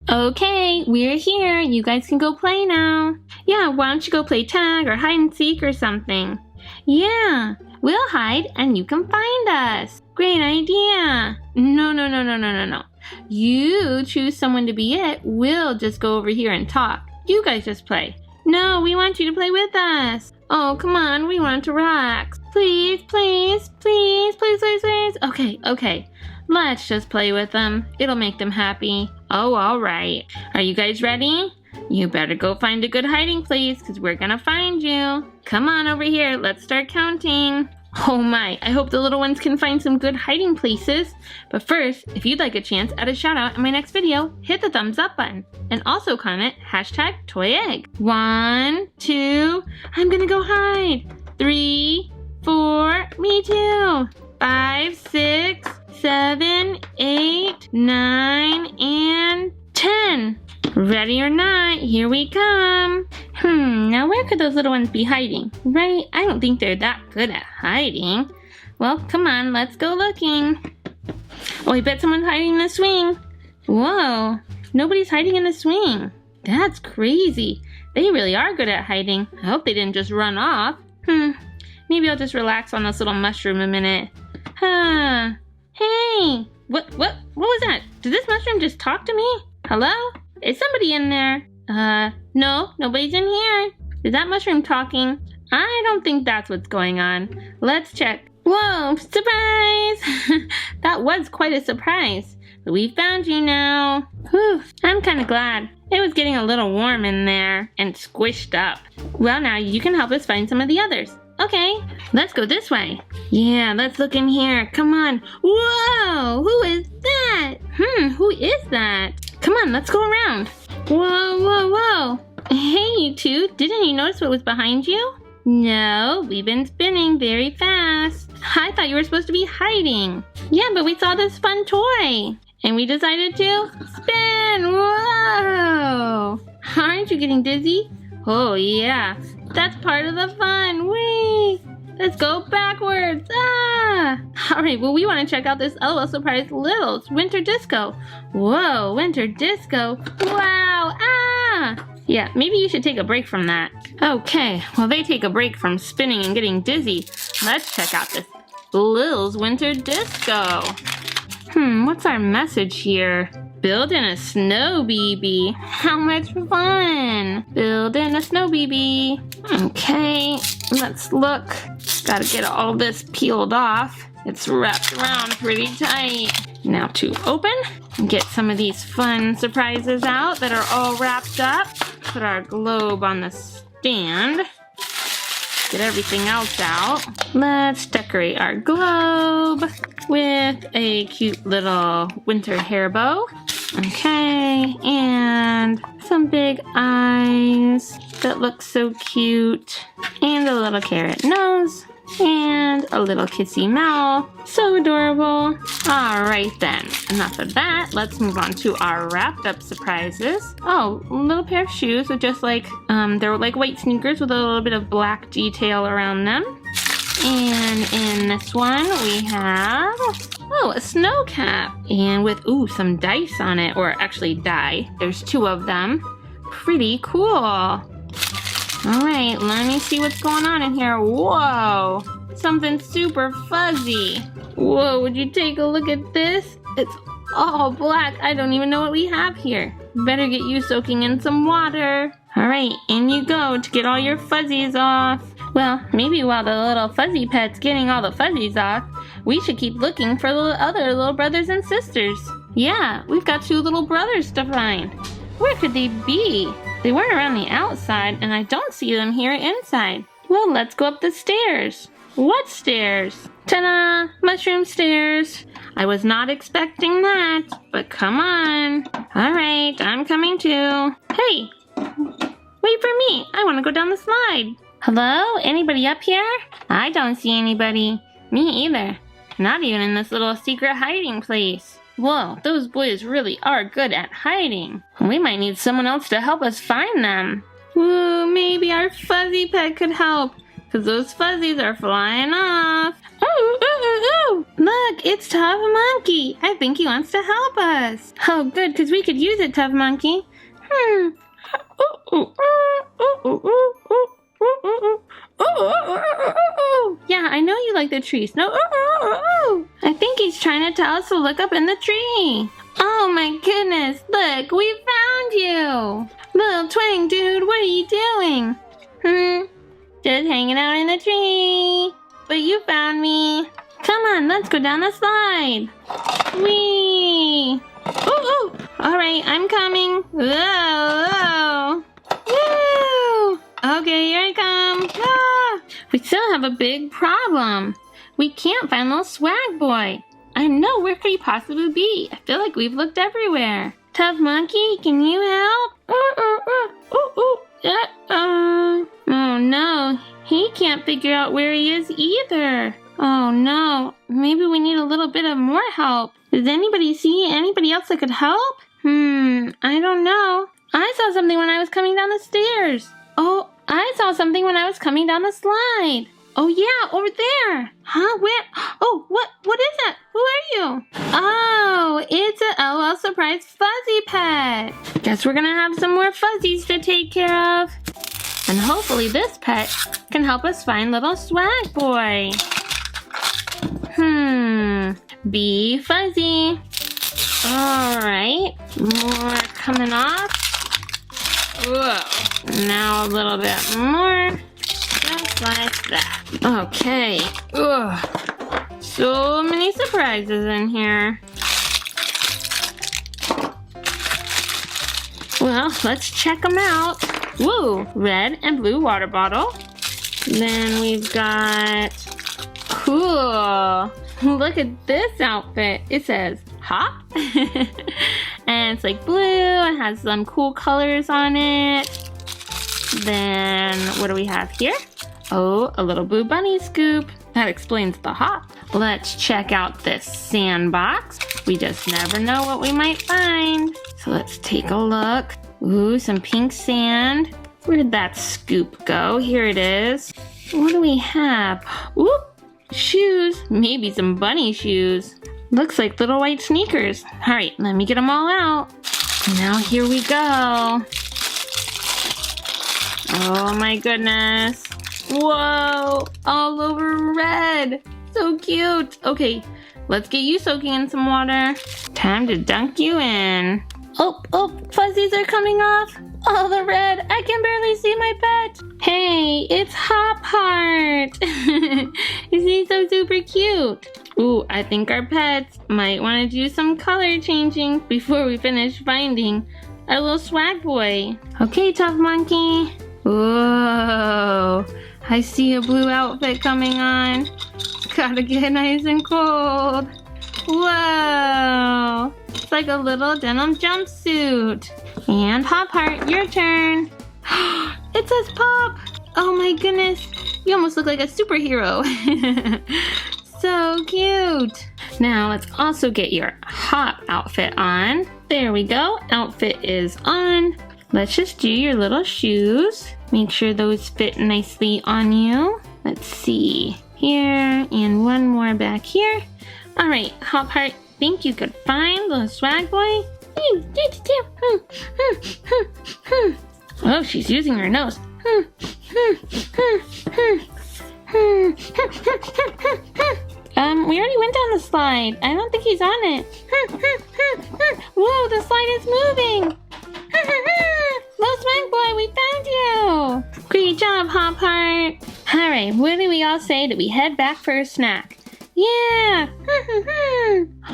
Okay, we're here. You guys can go play now. Yeah, why don't you go play tag or hide and seek or something? Yeah, we'll hide and you can find us. Great idea. No. You choose someone to be it. We'll just go over here and talk. You guys just play. No, we want you to play with us. Oh, come on, we want to relax. Please. Okay. Let's just play with them. It'll make them happy. Oh, all right. Are you guys ready? You better go find a good hiding place because we're gonna find you. Come on over here. Let's start counting. Oh my, I hope the little ones can find some good hiding places. But first, if you'd like a chance at a shout out in my next video, hit the thumbs up button. And also comment #ToyEgg. 1, 2, I'm gonna go hide. 3, 4, me too. 5, 6, 7, 8, 9, and 10. Ready or not, here we come. Now where could those little ones be hiding? Right? I don't think they're that good at hiding. Well, come on, let's go looking. Oh, I bet someone's hiding in the swing. Whoa, nobody's hiding in the swing. That's crazy. They really are good at hiding. I hope they didn't just run off. Maybe I'll just relax on this little mushroom a minute. Hey, what was that? Did this mushroom just talk to me? Hello? Is somebody in there? No, nobody's in here. Is that mushroom talking? I don't think that's what's going on. Let's check. Whoa, surprise! That was quite a surprise. But we found you now. Whew, I'm kind of glad. It was getting a little warm in there and squished up. Well, now you can help us find some of the others. Okay, let's go this way. Yeah, let's look in here. Come on. Whoa, who is that? Who is that? Come on, let's go around. Whoa. Hey, you two, didn't you notice what was behind you? No, we've been spinning very fast. I thought you were supposed to be hiding. Yeah, but we saw this fun toy. And we decided to spin. Whoa! Aren't you getting dizzy? Oh, yeah. That's part of the fun. Whee! Let's go backwards. Alright, well, we want to check out this LOL Surprise Littles Winter Disco. Whoa, Winter Disco. Wow! Yeah, maybe you should take a break from that. Okay, well, they take a break from spinning and getting dizzy. Let's check out this Littles Winter Disco. What's our message here? Building a snow BB. How much fun! Building a snow BB. Okay, let's look. Gotta get all this peeled off. It's wrapped around pretty tight. Now to open and get some of these fun surprises out that are all wrapped up. Put our globe on the stand. Get everything else out. Let's decorate our globe with a cute little winter hair bow. Okay, and some big eyes that look so cute. And a little carrot nose. And a little kissy mouth. So adorable. Alright then, enough of that. Let's move on to our wrapped up surprises. Oh, a little pair of shoes with just like, they're like white sneakers with a little bit of black detail around them. And in this one we have, oh, a snow cap. And with, some dice on it, or actually dye. There's 2 of them. Pretty cool. Alright, let me see what's going on in here. Whoa! Something super fuzzy. Whoa, would you take a look at this? It's all black. I don't even know what we have here. Better get you soaking in some water. Alright, in you go to get all your fuzzies off. Well, maybe while the little fuzzy pet's getting all the fuzzies off, we should keep looking for the other little brothers and sisters. Yeah, we've got 2 little brothers to find. Where could they be? They weren't around the outside, and I don't see them here inside. Well, let's go up the stairs. What stairs? Ta-da! Mushroom stairs. I was not expecting that, but come on. Alright, I'm coming too. Hey! Wait for me. I want to go down the slide. Hello? Anybody up here? I don't see anybody. Me either. Not even in this little secret hiding place. Whoa, those boys really are good at hiding. We might need someone else to help us find them. Ooh, maybe our fuzzy pet could help. Because those fuzzies are flying off. Ooh. Look, it's Tough Monkey. I think he wants to help us. Oh, good, because we could use it, Tough Monkey. Yeah, I know you like the trees. No, I think he's trying to tell us to look up in the tree. Oh my goodness, look, we found you. Little Twang dude, what are you doing? Just hanging out in the tree. But you found me. Come on, let's go down the slide. Whee! Ooh, alright, I'm coming. Whoa. Woo! Okay, here I come. Ah! We still have a big problem. We can't find little swag boy. I know, where could he possibly be? I feel like we've looked everywhere. Tough Monkey, can you help? Oh no, he can't figure out where he is either. Oh no, maybe we need a little bit of more help. Does anybody see anybody else that could help? I don't know. I saw something when I was coming down the stairs. Oh, I saw something when I was coming down the slide. Oh yeah, over there. Huh? Where? Oh, what is that? Who are you? Oh, it's a LOL Surprise Fuzzy Pet. Guess we're gonna have some more fuzzies to take care of. And hopefully this pet can help us find little swag boy. Be fuzzy. Alright, more coming off. Whoa, now a little bit more. Just like that. Okay. Ugh. So many surprises in here. Well, let's check them out. Woo! Red and blue water bottle. Then we've got... Cool! Look at this outfit. It says, hop. And it's like blue. It has some cool colors on it. Then, what do we have here? Oh, a little blue bunny scoop. That explains the hop. Let's check out this sandbox. We just never know what we might find. So let's take a look. Ooh, some pink sand. Where did that scoop go? Here it is. What do we have? Ooh, shoes. Maybe some bunny shoes. Looks like little white sneakers. All right, let me get them all out. Now here we go. Oh my goodness. Whoa, all over red. So cute. Okay, let's get you soaking in some water. Time to dunk you in. Oh, fuzzies are coming off. Oh, the red. I can barely see my pet. Hey, it's Hop Heart. Is he so super cute? Ooh, I think our pets might want to do some color changing before we finish finding our little swag boy. Okay, Tough Monkey. Whoa, I see a blue outfit coming on. Gotta get nice and cold. Whoa, it's like a little denim jumpsuit. And Hop Heart, your turn. It says Pop. Oh my goodness, you almost look like a superhero. So cute. Now let's also get your Hop outfit on. There we go, outfit is on. Let's just do your little shoes. Make sure those fit nicely on you. Let's see, here and one more back here. All right, Hop Heart, think you could find the swag boy? Oh, she's using her nose. We already went down the slide. I don't think he's on it. Whoa, the slide is moving. Little swag boy, we found you. Great job, Hop Heart. All right, what do we all say that we head back for a snack? Yeah.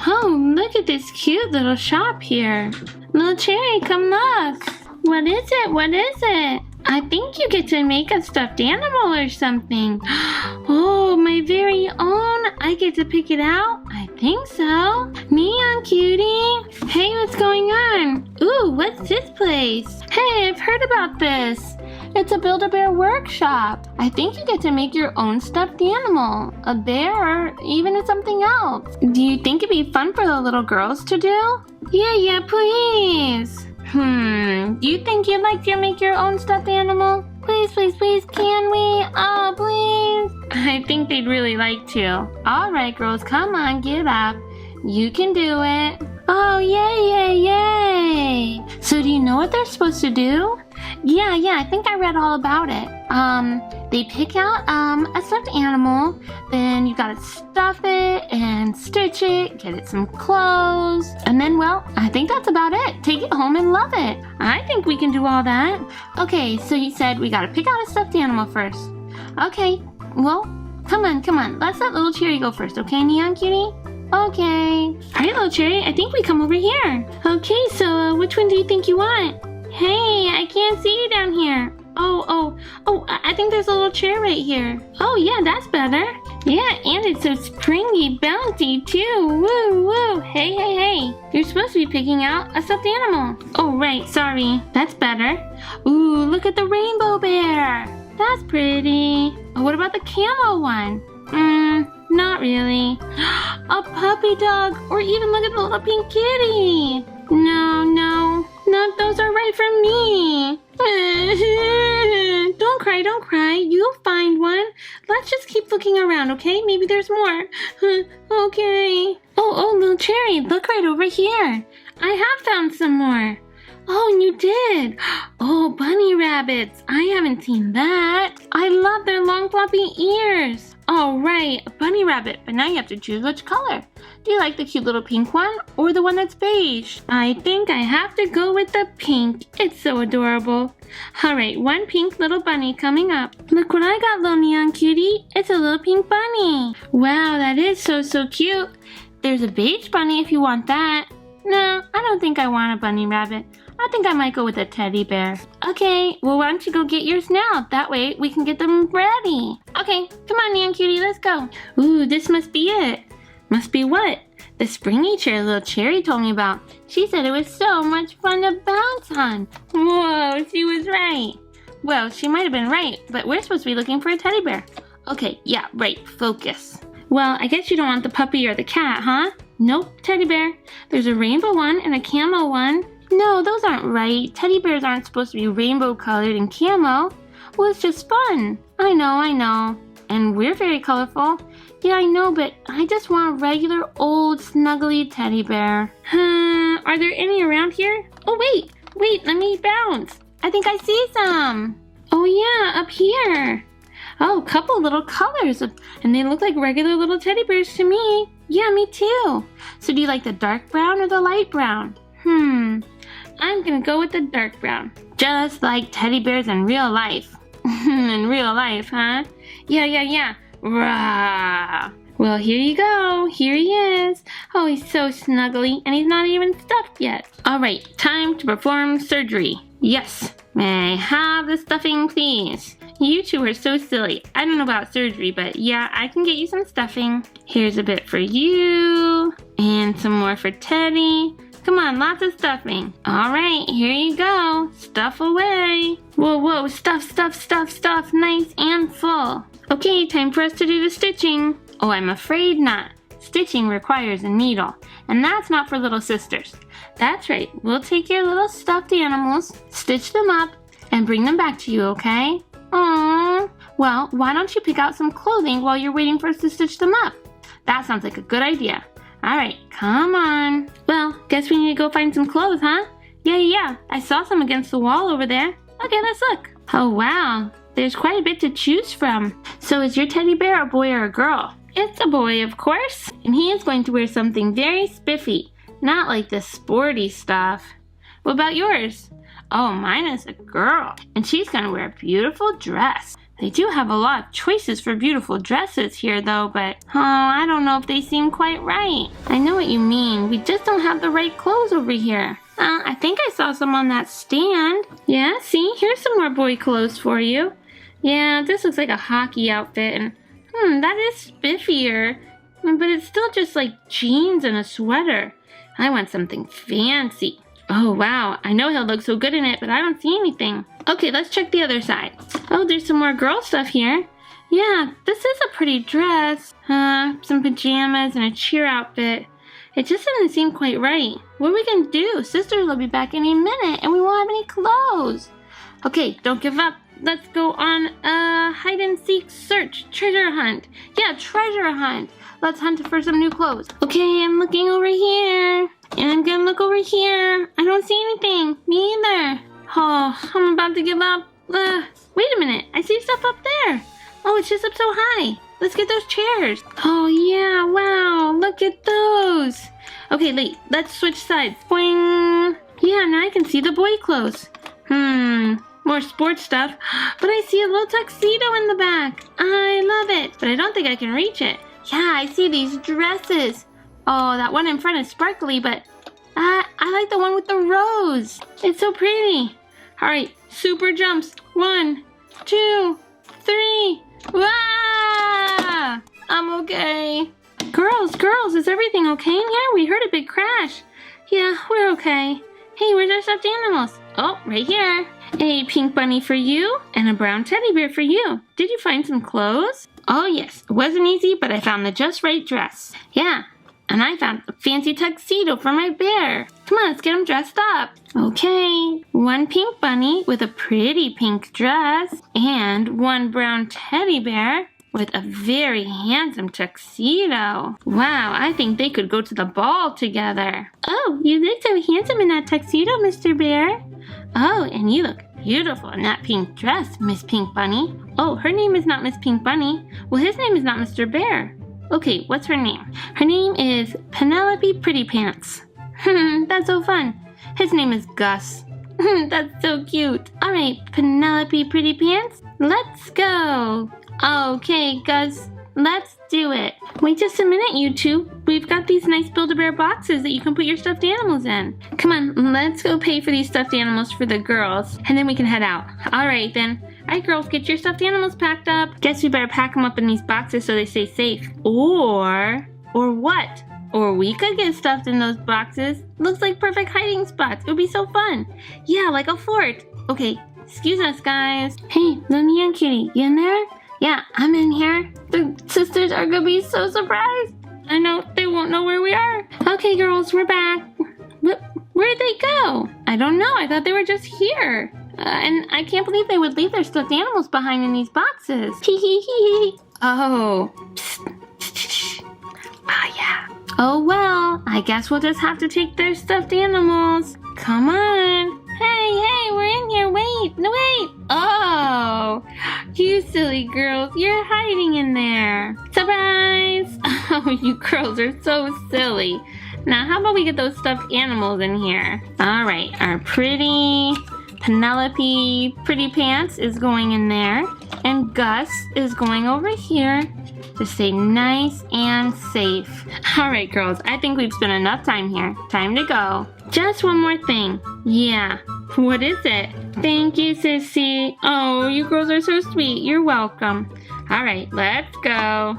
Oh, look at this cute little shop here. Little Cherry, come look. What is it? What is it? I think you get to make a stuffed animal or something. Oh, my very own. I get to pick it out? I think so. Neon Cutie. Hey, what's going on? Ooh, what's this place? Hey, I've heard about this. It's a Build-A-Bear workshop. I think you get to make your own stuffed animal. A bear or even something else. Do you think it'd be fun for the little girls to do? Yeah, please. Do you think you'd like to make your own stuffed animal? Please, can we? Oh, please. I think they'd really like to. All right, girls, come on, get up. You can do it. Oh, yay, yay, yay. So do you know what they're supposed to do? Yeah, I think I read all about it. They pick out a stuffed animal, then you gotta stuff it and stitch it, get it some clothes, and then, well, I think that's about it. Take it home and love it. I think we can do all that. Okay, so you said we gotta pick out a stuffed animal first. Okay, well, come on. Let's let little Cherry go first, okay, Neon Cutie? Okay. Alright, little Cherry, I think we come over here. Okay, so which one do you think you want? Hey, I can't see you down here. Oh, I think there's a little chair right here. Oh, yeah, that's better. Yeah, and it's so springy, bouncy, too. Woo. Hey. You're supposed to be picking out a stuffed animal. Oh, right, sorry. That's better. Ooh, look at the rainbow bear. That's pretty. Oh, what about the camo one? Not really. A puppy dog, or even look at the little pink kitty. No, not those are right for me. Don't cry. You'll find one. Let's just keep looking around, okay? Maybe there's more. Okay. Oh, little Cherry, look right over here. I have found some more. Oh, and you did. Oh, bunny rabbits. I haven't seen that. I love their long floppy ears. All right, a bunny rabbit, but now you have to choose which color. Do you like the cute little pink one or the one that's beige? I think I have to go with the pink. It's so adorable. All right, one pink little bunny coming up. Look what I got, little Neon Cutie. It's a little pink bunny. Wow, that is so cute. There's a beige bunny if you want that. No, I don't think I want a bunny rabbit. I think I might go with a teddy bear. Okay, well, why don't you go get yours now? That way we can get them ready. Okay, come on, Neon Cutie, let's go. Ooh, this must be it. Must be what? The springy chair little Cherry told me about. She said it was so much fun to bounce on. Whoa, she was right. Well, she might have been right, but we're supposed to be looking for a teddy bear. Okay, yeah, right, focus. Well, I guess you don't want the puppy or the cat, huh? Nope, teddy bear. There's a rainbow one and a camo one. No, those aren't right. Teddy bears aren't supposed to be rainbow colored and camo. Well, it's just fun. I know. And we're very colorful. Yeah, I know, but I just want a regular old snuggly teddy bear. Are there any around here? Oh, wait, let me bounce. I think I see some. Oh yeah, up here. Oh, a couple little colors, and they look like regular little teddy bears to me. Yeah, me too. So do you like the dark brown or the light brown? I'm gonna go with the dark brown. Just like teddy bears in real life. In real life, huh? Yeah. Rah. Well, here you go. Here he is. Oh, he's so snuggly, and he's not even stuffed yet. All right, time to perform surgery. Yes. May I have the stuffing, please? You two are so silly. I don't know about surgery, but yeah, I can get you some stuffing. Here's a bit for you, and some more for Teddy. Come on, lots of stuffing. All right, here you go. Stuff away. Whoa, stuff, nice and full. Okay, time for us to do the stitching. Oh, I'm afraid not. Stitching requires a needle, and that's not for little sisters. That's right, we'll take your little stuffed animals, stitch them up, and bring them back to you, okay? Aww. Well, why don't you pick out some clothing while you're waiting for us to stitch them up? That sounds like a good idea. All right, come on. Well, guess we need to go find some clothes, huh? Yeah. I saw some against the wall over there. Okay, let's look. Oh, wow. There's quite a bit to choose from. So is your teddy bear a boy or a girl? It's a boy, of course. And he is going to wear something very spiffy, not like this sporty stuff. What about yours? Oh, mine is a girl, and she's going to wear a beautiful dress. They do have a lot of choices for beautiful dresses here, though, but I don't know if they seem quite right. I know what you mean. We just don't have the right clothes over here. I think I saw some on that stand. Yeah, see? Here's some more boy clothes for you. Yeah, this looks like a hockey outfit, and that is spiffier, but it's still just like jeans and a sweater. I want something fancy. Oh, wow. I know he'll look so good in it, but I don't see anything. Okay, let's check the other side. Oh, there's some more girl stuff here. Yeah, this is a pretty dress. Some pajamas and a cheer outfit. It just doesn't seem quite right. What are we gonna do? Sisters will be back any minute, and we won't have any clothes. Okay, don't give up. let's go on a hide and seek search. Treasure hunt. Yeah, treasure hunt. Let's hunt for some new clothes. Okay, I'm looking over here. And I'm gonna look over here. I don't see anything. Me either. Oh, I'm about to give up. Wait a minute. I see stuff up there. Oh, it's just up so high. Let's get those chairs. Oh, yeah. Wow. Look at those. Okay, wait. Let's switch sides. Boing. Yeah, now I can see the boy clothes. More sports stuff. But I see a little tuxedo in the back. I love it. But I don't think I can reach it. Yeah, I see these dresses. Oh, that one in front is sparkly, but I like the one with the rose. It's so pretty. All right, super jumps. 1, 2, 3. Wow! I'm okay. Girls, is everything okay in here? We heard a big crash. Yeah, we're okay. Hey, where's our stuffed animals? Oh, right here. A pink bunny for you and a brown teddy bear for you. Did you find some clothes? Oh, yes. It wasn't easy, but I found the just right dress. Yeah. And I found a fancy tuxedo for my bear. Come on, let's get him dressed up. Okay, 1 pink bunny with a pretty pink dress and 1 brown teddy bear with a very handsome tuxedo. Wow, I think they could go to the ball together. Oh, you look so handsome in that tuxedo, Mr. Bear. Oh, and you look beautiful in that pink dress, Miss Pink Bunny. Oh, her name is not Miss Pink Bunny. Well, his name is not Mr. Bear. Okay, what's her name? Her name is Penelope Pretty Pants. That's so fun. His name is Gus. That's so cute. All right, Penelope Pretty Pants, let's go. Okay, Gus, let's do it. Wait just a minute, you two. We've got these nice Build-A-Bear boxes that you can put your stuffed animals in. Come on, let's go pay for these stuffed animals for the girls, and then we can head out. All right, then. All right, girls, get your stuffed animals packed up. Guess we better pack them up in these boxes so they stay safe. Or what? Or we could get stuffed in those boxes. Looks like perfect hiding spots. It would be so fun. Yeah, like a fort. Okay, excuse us, guys. Hey, Looney and Kitty, you in there? Yeah, I'm in here. The sisters are gonna be so surprised. I know, they won't know where we are. Okay, girls, we're back. Where'd they go? I don't know. I thought they were just here. And I can't believe they would leave their stuffed animals behind in these boxes. Hee hee hee. Oh. Psst. Ah, yeah. Oh, well, I guess we'll just have to take their stuffed animals. Come on. Hey, we're in here. Wait. No, wait. Oh, you silly girls. You're hiding in there. Surprise. Oh, you girls are so silly. Now, how about we get those stuffed animals in here? All right, our pretty Penelope Pretty Pants is going in there. And Gus is going over here to stay nice and safe. All right, girls, I think we've spent enough time here. Time to go. Just one more thing. Yeah, what is it? Thank you, Sissy. Oh, you girls are so sweet. You're welcome. All right, let's go.